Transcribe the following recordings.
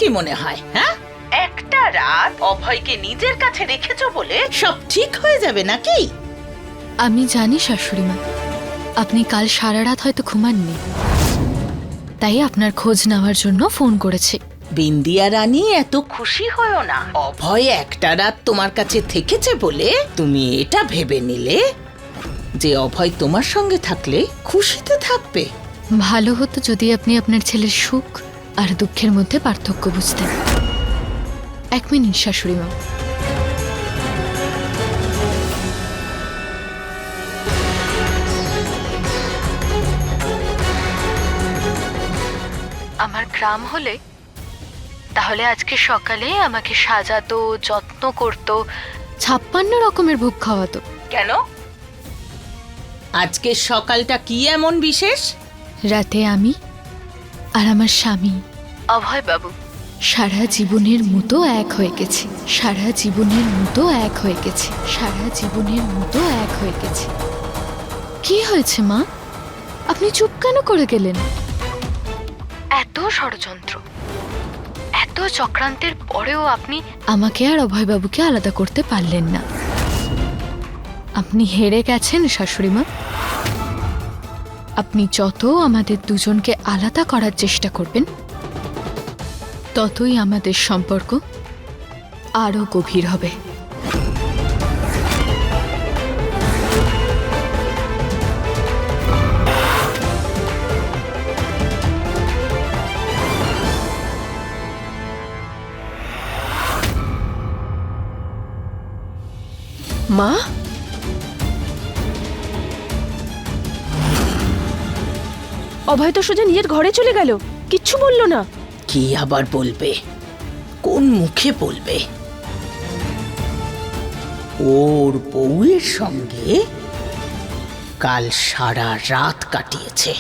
কি মনে হয়? হ্যাঁ, একটা রাত অভয়কে নিজের কাছে রেখেছো বলে সব ঠিক হয়ে যাবে নাকি? আমি জানি শাশুড়ি মা, আপনি কাল সারা রাত হয়তো ঘুমাননি, তাই আপনার খোঁজ নেওয়ার জন্য ফোন করেছি। বিন্দিয়া রানী, এত খুশি হয়েও না। অভয় একটা রাত তোমার কাছে থেকেছে বলে তুমি এটা ভেবে নিলে যে অভয় তোমার সঙ্গে থাকলে খুশিতে থাকবে। ভালো হতো যদি আপনি আপনার ছেলের সুখ আর দুঃখের মধ্যে পার্থক্য বুঝতেন। 1 মিনিট শাশুড়ি মা। আমার গ্রাম হলে তাহলে আজকে সকালে আমাকে সাজাতো, যত্ন করতো, 56 রকমের ভোগ খাওয়াতো। কেন? আজকের সকালটা কি এমন বিশেষ? রাতে আমি আর আমার স্বামী অভয় বাবু সারা জীবনের মতো এক হয়ে গেছি, সারা জীবনের মতো এক হয়ে গেছি, সারা জীবনের মতো এক হয়ে গেছি। কি হয়েছে মা, আপনি চুপ কেন করে গেলেন? এত ষড়যন্ত্র, এত চক্রান্তের পরেও আপনি আমাকে আর অভয়বাবুকে আলাদা করতে পারলেন না। আপনি হেরে গেছেন শাশুড়ি মা। আপনি যত আমাদের দুজনকে আলাদা করার চেষ্টা করবেন, ততই আমাদের সম্পর্ক আরো গভীর হবে। মা, অভয় তো সোজা নিজের ঘরে চলে গেল, কিচ্ছু বললো না। কি আবার বলবে? কোন মুখে বলবে? ওর বউয়ের সঙ্গে কাল সারা রাত কাটিয়েছে।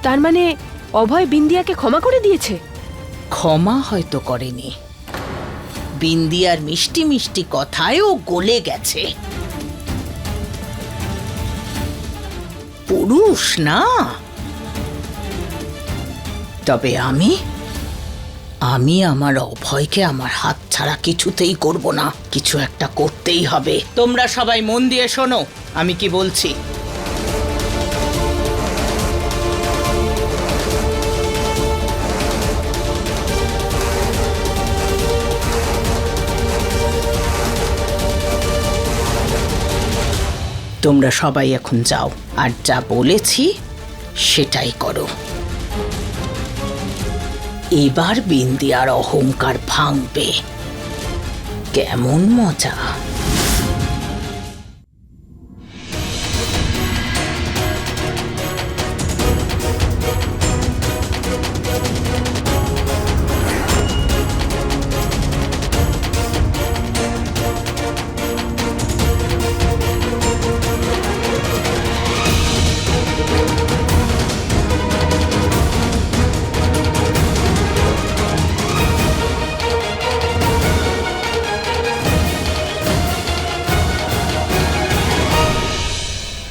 তার মানে অভয় বিন্দিয়াকে ক্ষমা করে দিয়েছে? ক্ষমা হয়তো করেনি, বিন্দিয়ার মিষ্টি মিষ্টি কথায় ও গলে গেছে। পুরুষ না। তবে আমি আমার অভয়কে আমার হাত ছাড়া কিছুতেই করব না। কিছু একটা করতেই হবে। তোমরা সবাই মন দিয়ে শোনো আমি কি বলছি। তোমরা সবাই এখন যাও, আর যা বলেছি সেটাই করো। এবার বিন্দিয়ার অহংকার ভাঙবে। কেমন মজা!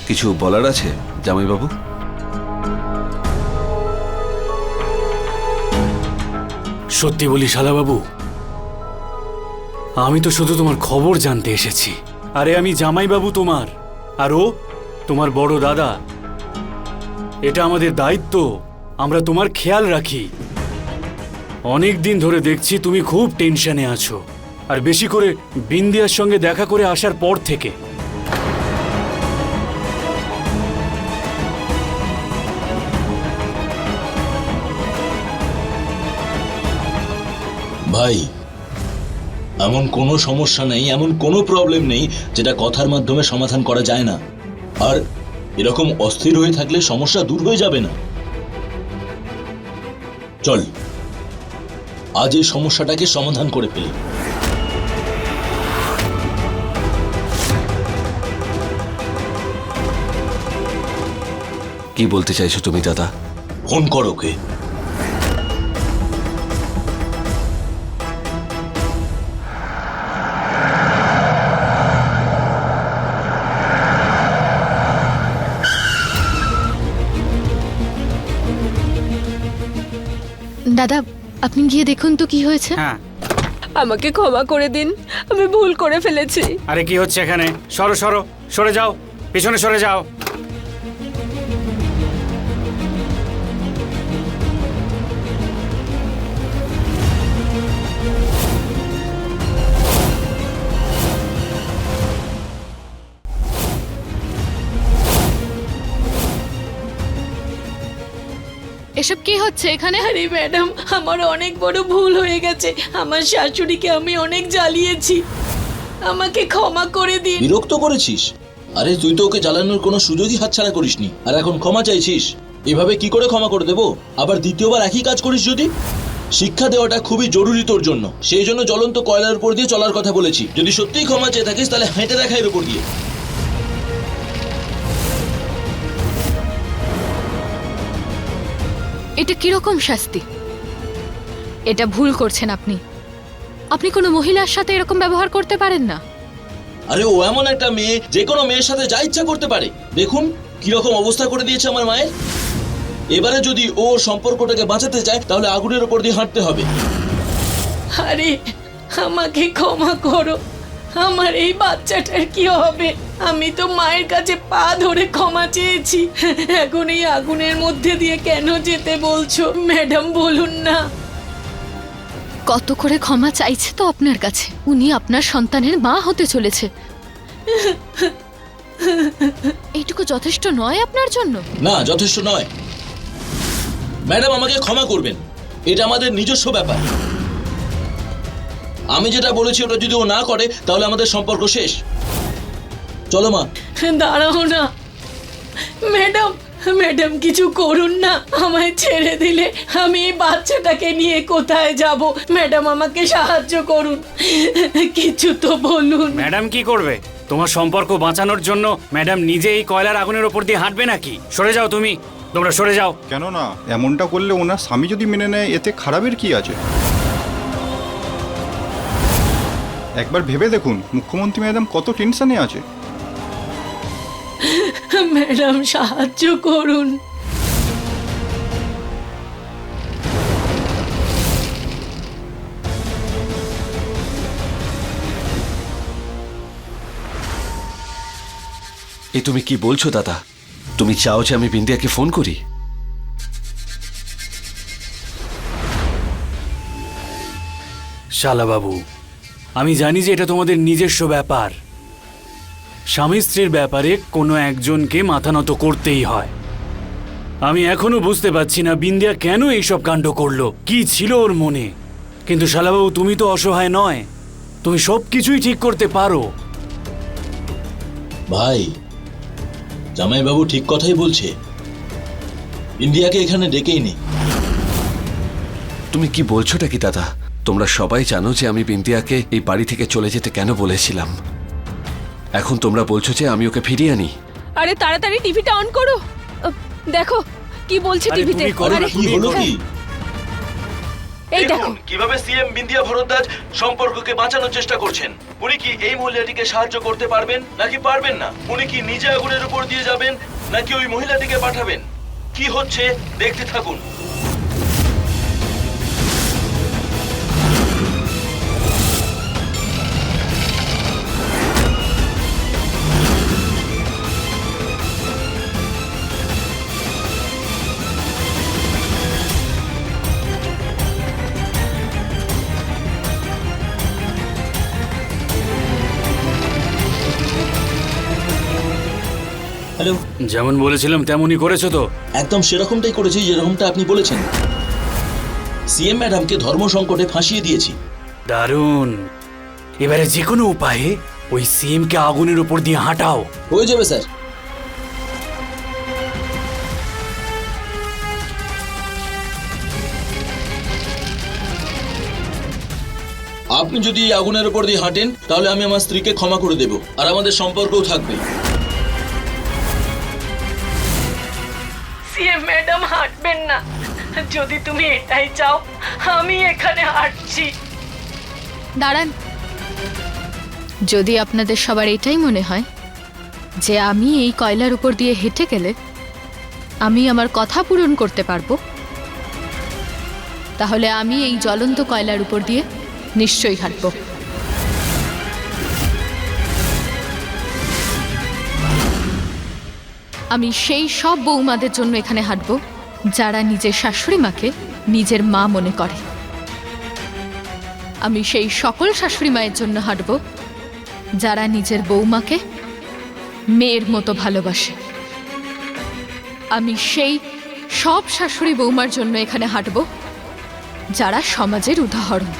কিছু বলার আছে জামাইবাবু? সত্যি বলি শালাবাবু, আমি তো শুধু তোমার খবর জানতে এসেছি। আরে আমি জামাইবাবু তোমার, আর ও তোমার বড় দাদা। এটা আমাদের দায়িত্ব, আমরা তোমার খেয়াল রাখি। অনেক দিন ধরে দেখছি তুমি খুব টেনশনে আছো, আর বেশি করে বিন্দিয়ার সঙ্গে দেখা করে আসার পর থেকে। ভাই, এমন কোনো সমস্যা নেই, এমন কোনো প্রবলেম নেই যেটা কথার মাধ্যমে সমাধান করা যায় না। আর এরকম অস্থির হয়ে থাকলে সমস্যা দূর হয়ে যাবে না। চল আজ এই সমস্যাটাকে সমাধান করে ফেলি। কি বলতে চাইছো তুমি দাদা? ফোন করো ওকে। দাদা আপনি গিয়ে দেখুন তো কি হয়েছে। হ্যাঁ, আমাকে ক্ষমা করে দিন, আমি ভুল করে ফেলেছি। আরে কি হচ্ছে এখানে? সরো সরো, সরে যাও, পিছনে সরে যাও। এসব কি হচ্ছে এখানে? আরে ম্যাডাম, আমার অনেক বড় ভুল হয়ে গেছে। আমার শাশুড়িকে আমি অনেক জ্বালিয়েছি, আমাকে ক্ষমা করে দিন। বিরক্ত করেছিস? আরে তুই তো ওকে জ্বালানোর কোনো সুযোগই হাতছাড়া করিসনি, আর এখন ক্ষমা চাইছিস? এভাবে কি করে ক্ষমা করে দেবো? আবার দ্বিতীয়বার একই কাজ করিস যদি? শিক্ষা দেওয়াটা খুবই জরুরি তোর জন্য, সেই জন্য জ্বলন্ত কয়লার উপর দিয়ে চলার কথা বলেছি। যদি সত্যিই ক্ষমা চেয়ে থাকিস তাহলে হেঁটে দেখা এর উপর দিয়ে। এটা কিরকম শাস্তি? এটা ভুল করছেন আপনি। আপনি কোনো মহিলার সাথে এরকম ব্যবহার করতে পারেন না। আরে ও এমন একটা মেয়ে, যে কোনো মেয়ের সাথে যা ইচ্ছা করতে পারে। দেখুন কিরকম অবস্থা করে দিয়েছে আমার মায়ের। এবারে যদি ও ওর সম্পর্কটাকে বাঁচাতে চায় তাহলে আগুনের ওপর দিয়ে হাঁটতে হবে। আরে আমাকে ক্ষমা করো, আমার এই বাচ্চাটার কি হবে? আমি তো মায়ের কাছে পা ধরে ক্ষমা চেয়েছি, এখন এই আগুনের মধ্যে দিয়ে কেন যেতে বলছো? ম্যাডাম বলুন না। কত করে ক্ষমা চাইছে তো আপনার কাছে। উনি আপনার সন্তানের মা হতে চলেছে। এইটুকু যথেষ্ট নয় আপনার জন্য? না, যথেষ্ট নয়। ম্যাডাম আমাকে ক্ষমা করবেন, এটা আমাদের নিজস্ব ব্যাপার। আমি যেটা বলেছি ওটা যদি ও না করে তাহলে আমাদের সম্পর্ক শেষ। চলো মা। দাঁড়াও না ম্যাডাম, ম্যাডাম কিছু করুন না, আমায় ছেড়ে দিলে আমি এই বাচ্চাটাকে নিয়ে কোথায় যাব? ম্যাডাম আমাকে সাহায্য করুন, কিছু তো বলুন। ম্যাডাম কি করবে? তোমার সম্পর্ক বাঁচানোর জন্য ম্যাডাম নিজে এই কয়লার আগুনের ওপর দিয়ে হাঁটবে নাকি? সরে যাও তুমি, তোমরা সরে যাও। কেন না, এমনটা করলে ওনার স্বামী যদি মেনে নেয় এতে খারাপের কি আছে? একবার ভেবে দেখুন মুখ্যমন্ত্রী ম্যাডাম কত টেনশনে আছে। ম্যাডাম সাহায্য করুন। এ তুমি কি বলছো দাদা? তুমি চাও যে আমি বিন্দিয়াকে ফোন করি? শালাবাবু, আমি জানি যে এটা তোমাদের নিজস্ব ব্যাপার। স্বামী স্ত্রীর ব্যাপারে কোনো একজনকে মাথা নত করতেই হয়। আমি এখনো বুঝতে পারছি না বিন্দিয়া কেন এইসব কাণ্ড করলো, কি ছিল ওর মনে। কিন্তু শালাবাবু তুমি তো অসহায় নয়, তুমি সব কিছুই ঠিক করতে পারো। ভাই, জামাইবাবু ঠিক কথাই বলছে, ইন্ডিয়াকে এখানে ডেকেই নে। তুমি কি বলছোটা কি দাদা? তোমরা সবাই জানো যে আমি বিন্দিয়াকে এই বাড়ি থেকে চলে যেতে কেন বলেছিলাম। এখন তোমরা বলছো যে আমি ওকে ফিরিয়ে আনি। আরে তাড়াতাড়ি টিভিটা অন করো, দেখো কি বলছে আরে টিভিতে। তুমি করো না, আরে কি হলো কি? এই দেখো, কিভাবে সিএম বিন্দিয়া ভরদ্বাজ সম্পর্ককে বাঁচানোর চেষ্টা করছেন। উনি কি এই মহিলাটিকে সাহায্য করতে পারবেন নাকি পারবেন না? উনি কি নিজে আগুনের উপর দিয়ে যাবেন নাকি ওই মহিলাটিকে পাঠাবেন? কি হচ্ছে দেখতে থাকুন। হ্যালো। যেমন বলেছিলাম তেমনই করেছো তো? একদম সেরকমটাই করেছি যেরকমটা আপনি বলেছেন। সিএম ম্যাডামকে ধর্ম সংকটে ফাঁসিয়ে দিয়েছি। দারুণ। এবারে যে কোনো উপায়ে ওই সিএমকে আগুনের উপর দিয়ে হাঁটাও। হয়ে যাবে স্যার। আপনি যদি এই আগুনের উপর দিয়ে হাঁটেন তাহলে আমি আমার স্ত্রীকে ক্ষমা করে দেব, আর আমাদের সম্পর্কও থাকবে। সিএম ম্যাডাম হাঁটবেন না, যদি তুমি এটাই চাও আমি এখানে হাঁটছি। দাঁড়ান, যদি আপনাদের সবার এটাই মনে হয় যে আমি এই কয়লার উপর দিয়ে হেঁটে গেলে আমি আমার কথা পূরণ করতে পারবো, তাহলে আমি এই জ্বলন্ত কয়লার উপর দিয়ে নিশ্চয়ই হাঁটব। আমি সেই সব বৌমাদের জন্য এখানে হাঁটব যারা নিজের শাশুড়ি মাকে নিজের মা মনে করে। আমি সেই সকল শাশুড়ি মায়ের জন্য হাঁটব যারা নিজের বৌমাকে মেয়ের মতো ভালোবাসে। আমি সেই সব শাশুড়ি বৌমার জন্য এখানে হাঁটব যারা সমাজের উদাহরণ।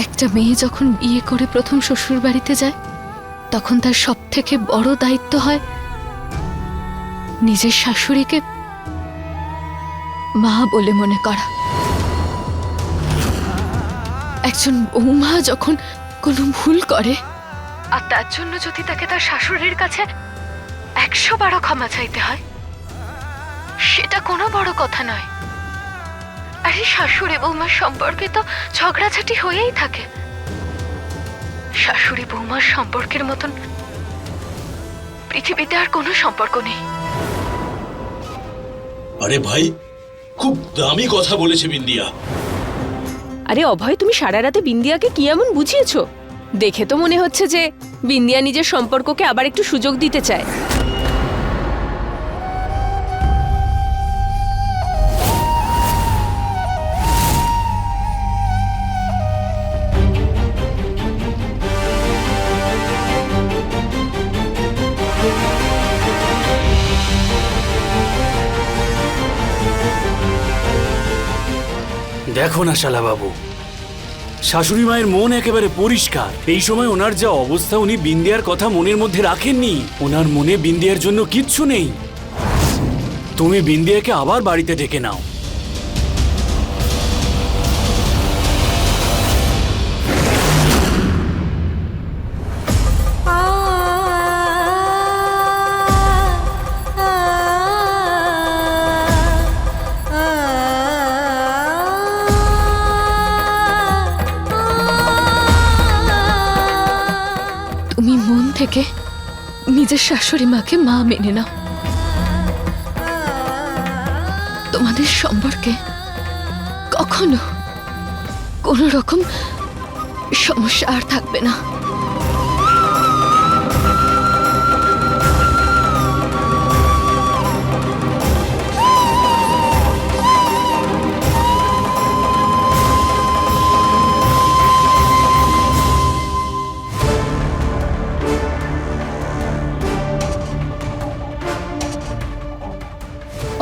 একটা মেয়ে যখন বিয়ে করে প্রথম শ্বশুর বাড়িতে যায় তখন তার সব থেকে বড় দায়িত্ব হয় নিজের শাশুড়িকে মা বলে মনে করা। একজন বৌমা যখন কোনো ভুল করে আর তার জন্য যদি তাকে তার শাশুড়ির কাছে 100 বার ক্ষমা চাইতে হয়, সেটা কোনো বড় কথা নয়। আরে শাশুড়ি বৌমার সম্পর্কে তো ঝগড়াঝাটি হয়েই থাকে। শাশুড়ি বৌমার সম্পর্কের মতন পৃথিবীতে আর কোনো সম্পর্ক নেই। আরে ভাই, খুব দামি কথা বলেছে বিন্দিয়া। আরে অভয়, তুমি সারা রাতে বিন্দিয়াকে কি এমন বুঝিয়েছো? দেখে তো মনে হচ্ছে যে বিন্দিয়া নিজের সম্পর্ককে আবার একটু সুযোগ দিতে চায়। দেখো না শালাবাবু, শাশুড়ি মায়ের মন একেবারে পরিষ্কার। এই সময় ওনার যা অবস্থা, উনি বিন্দিয়ার কথা মনের মধ্যে রাখেননি। ওনার মনে বিন্দিয়ার জন্য কিচ্ছু নেই। তুমি বিন্দিয়াকে আবার বাড়িতে ডেকে নাও। তুমি মন থেকে নিজের শাশুড়ি মাকে মা মেনে নাও। তোমাদের সম্পর্কে কখনো কোনো রকম সমস্যা আর থাকবে না।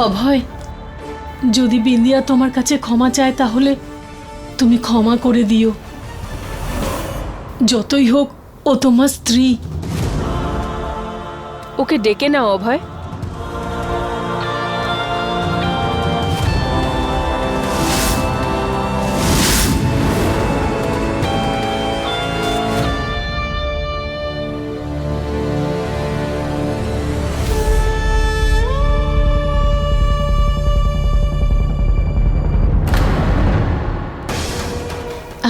অভয়, যদি বিন্দিয়া তোমার কাছে ক্ষমা চায় তাহলে তুমি ক্ষমা করে দিও। যতই হোক ও তোমার স্ত্রী। ওকে ডেকে নাও অভয়।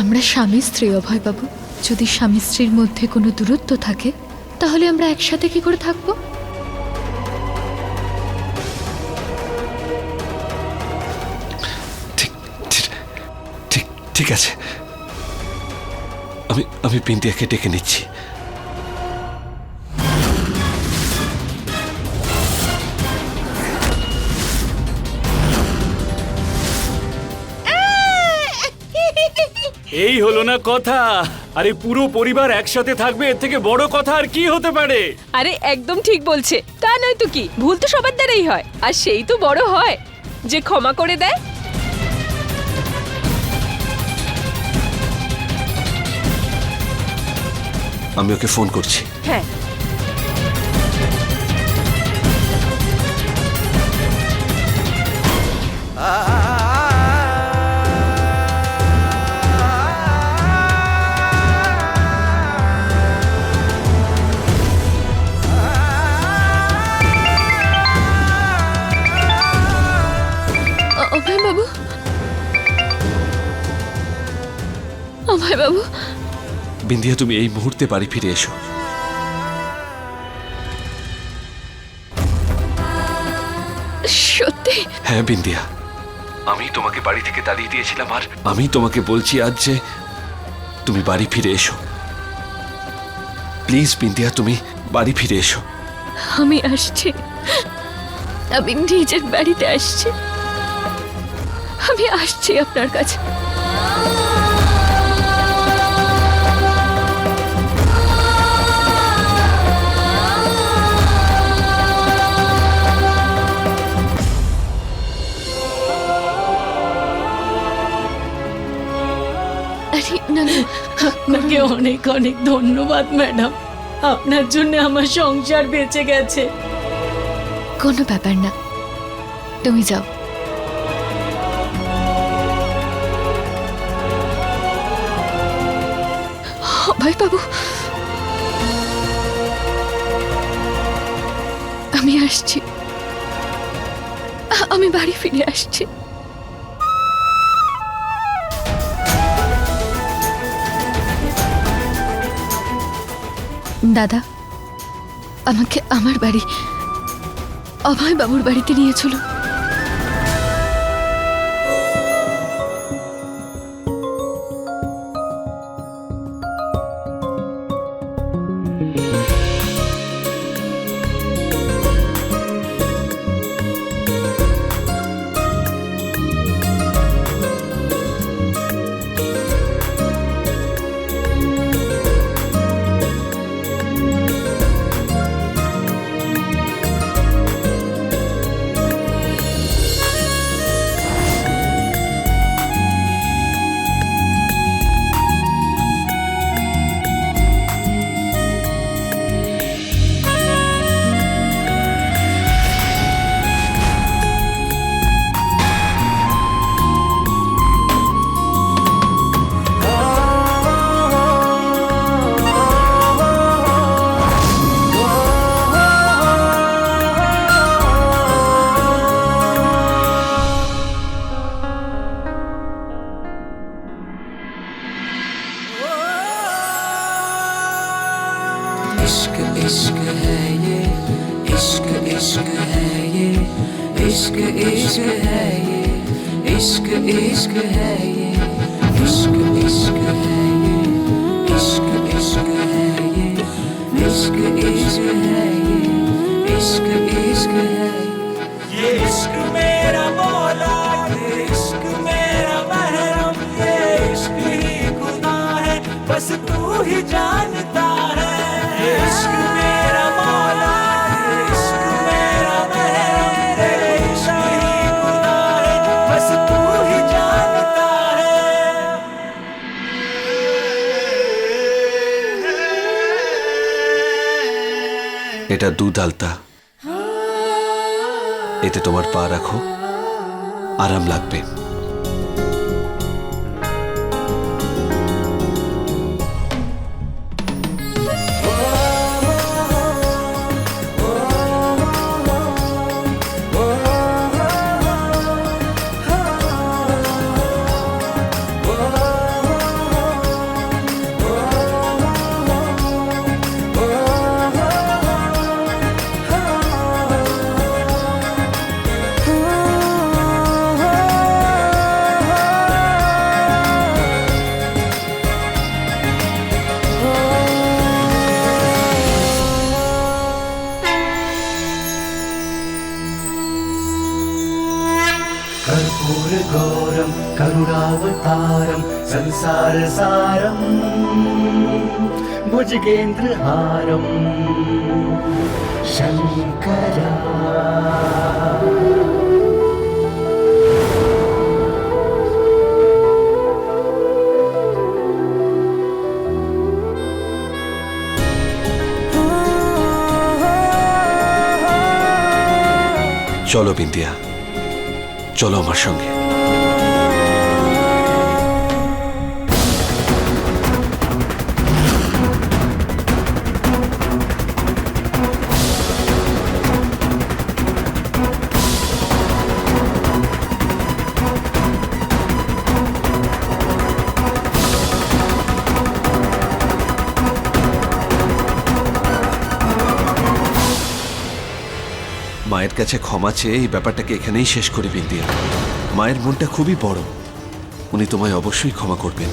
আমরা স্বামী স্ত্রী অভয়বাবু। যদি স্বামী স্ত্রীর মধ্যে কোনো দূরত্ব থাকে তাহলে আমরা একসাথে কি করে থাকবো? ঠিক আছে, আমি বিন্দিয়াকে ডেকে নিচ্ছি। এই হলো না কথা। আরে পুরো পরিবার একসাথে থাকবে, এর থেকে বড় কথা আর কি হতে পারে? আরে একদম ঠিক বলছে, তা নয় তো কি, ভুল তো সবার দ্বারাই হয়, আর সেই তো বড় হয় যে ক্ষমা করে দেয়। আমি ওকে ফোন করছি। হ্যাঁ, অভয় বাবু, অভয় বাবু, বিন্দিয়া, তুমি এই মুহূর্তে বাড়ি ফিরে এসো। সত্যি? হ্যাঁ বিন্দিয়া, আমি তোমাকে বাড়ি থেকে তাড়িয়ে দিয়েছিলাম, আর আমি তোমাকে বলছি আজ যে তুমি বাড়ি ফিরে এসো। প্লিজ বিন্দিয়া, তুমি বাড়ি ফিরে এসো। আমি আসছি, আমি নিজের বাড়িতে আসছি, আমি আসছি আপনার কাছে। আরে না না, আপনাকে অনেক অনেক ধন্যবাদ ম্যাডাম, আপনার জন্য আমার সংসার বেঁচে গেছে। কোনো ব্যাপার না, তুমি যাও। অভয় বাবু, আমি আসছি, আমি বাড়ি ফিরে আসছি। দাদা, আমাকে আমার বাড়ি, অভয় বাবুর বাড়িতে নিয়ে চলো। इश्क इश्क है ये, इश्क इश्क है ये, इश्क इश्क है ये, इश्क इश्क है ये, इश्क इश्क है ये, इश्क इश्क है ये, इश्क इश्क है ये, इश्क इश्क है ये, इश्क मेरा मौला, ये इश्क मेरा महरम, ये इश्क ही खुदा है, बस तू ही जानता है। ये इश्क मेरा मौला, ये इश्क मेरा महरम, ये इश्क ही खुदा है, बस तू ही जानता है। এটা দুধ আলতা, এতে তোমার পা রাখো, আরাম লাগবে। कर्पूरगौरं करुणावतारं संसारसारं भुजगेन्द्रहारं शङ्करा। চলো বিন্দিয়া, চলো আমার সঙ্গে। মায়ের কাছে ক্ষমা চেয়ে এই ব্যাপারটাকে এখানেই শেষ করি বিন্দিয়া। মায়ের মনটা খুবই বড়, উনি তোমায় অবশ্যই ক্ষমা করবেন।